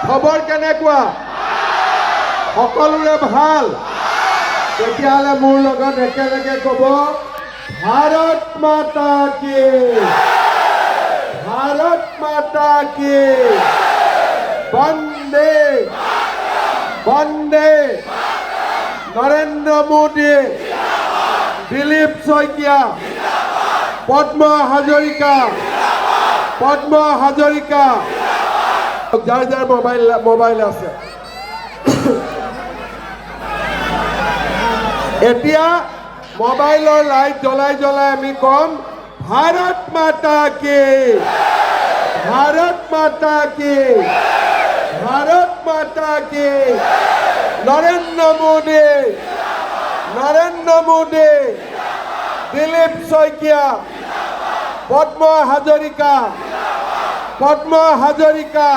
খবৰ কেনেকুৱা? সকলোৰে ভাল? তেতিয়াহ'লে মোৰ লগত একেলগে ক'ব, ভাৰত মাতা কি, ভাৰত মাতা কি, বন্দে বন্দে, নৰেন্দ্ৰ মোদী, দিলীপ শইকীয়া, পদ্ম হাজৰিকা, পদ্ম হাজৰিকা। যাৰ যাৰ মোবাইল আছে, এতিয়া মোবাইলৰ লাইট জ্বলাই জ্বলাই আমি কম, ভাৰত মাতা কি, ভাৰত মাতা কি, ভাৰত মাতা কি, নৰেন্দ্ৰ মোদী, নৰেন্দ্ৰ মোদী, দিলীপ শইকীয়া, পদ্ম হাজৰিকা, পদ্ম হাজৰিকা।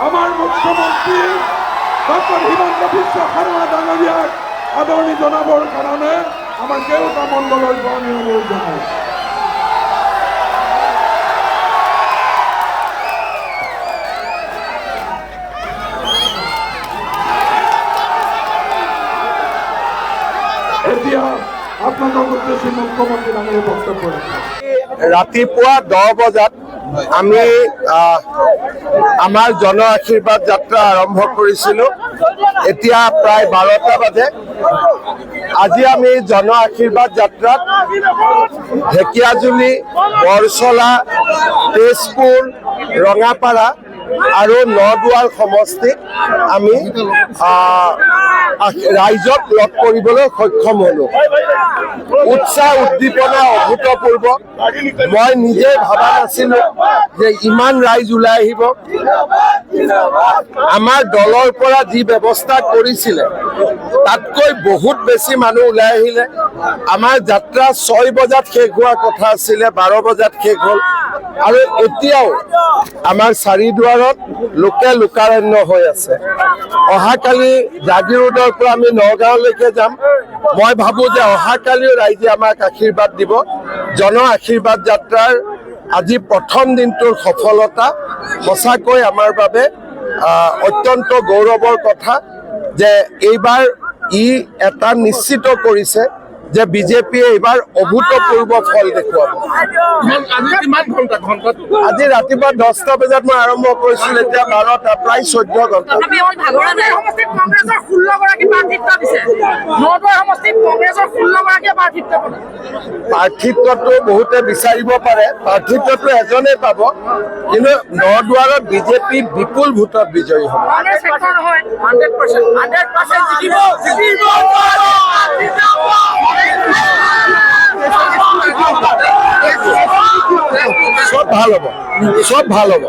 আমাৰ মুখ্যমন্ত্ৰী ডক্টৰ হিমন্ত বিশ্ব শৰ্মা ডাঙৰিয়াক আদৰণি জনাবৰ কাৰণে আমাৰ কেওটা মণ্ডলৰ গণনীয় অনুৰোধ জনাই। এতিয়া আপোনালোকৰ উদ্দেশ্যে মুখ্যমন্ত্ৰী ডাঙৰীয়াৰ বক্তব্য ৰাতিপুৱা 10 বজাত আমি আমাৰ জন আশীৰ্বাদ যাত্ৰা আৰম্ভ কৰিছিলোঁ। এতিয়া প্ৰায় 12টা বাজে। আজি আমি জন আশীৰ্বাদ যাত্ৰাত ঢেকিয়াজুলি, বৰচলা, তেজপুৰ, ৰঙাপাৰা আৰু নদুৱাৰ সমষ্টিত আমি ৰাইজক লগ কৰিবলৈ সক্ষম হলো। উৎসাহ উদ্দীপনা অভূতপূৰ্ব। মই নিজে ভাবা নাছিলো যে ইমান ৰাইজ ওলাই আহিব। আমাৰ দলৰ পৰা যি ব্যৱস্থা কৰিছিলে তাতকৈ বহুত বেছি মানুহ ওলাই আহিলে। আমাৰ যাত্ৰা 6 বজাত শেষ হোৱাৰ কথা আছিলে, 12 বজাত শেষ হ'ল। আৰু এতিয়াও আমাৰ চাৰিদুৱাৰত লোকে লোকাৰণ্য হৈ আছে। অহাকালি জাগিৰোডৰ পৰা আমি নগাঁওলৈকে যাম। মই ভাবো যে অহাকালিও ৰাইজে আমাক আশীৰ্বাদ দিব। জন আশীৰ্বাদ যাত্ৰাৰ আজি প্ৰথম দিনটোৰ সফলতা সঁচাকৈ আমাৰ বাবে অত্যন্ত গৌৰৱৰ কথা যে এইবাৰ ই এটা নিশ্চিত কৰিছে যে বিজেপিয়ে এইবাৰ অভূতপূৰ্ব ফল দেখুৱাব। আজি ৰাতিপুৱা 10টা বজাত মই আৰম্ভ কৰিছিলো, এতিয়া 12টা, প্ৰায় 14 ঘণ্টা। প্ৰাৰ্থিত্বটো বহুতে বিচাৰিব পাৰে, প্ৰাৰ্থিত্বটো এজনে পাব, কিন্তু নদুৱাৰত বিজেপি বিপুল ভোটত বিজয়ী হ'ব। সব ভাল হ'ব, সব ভাল হ'ব।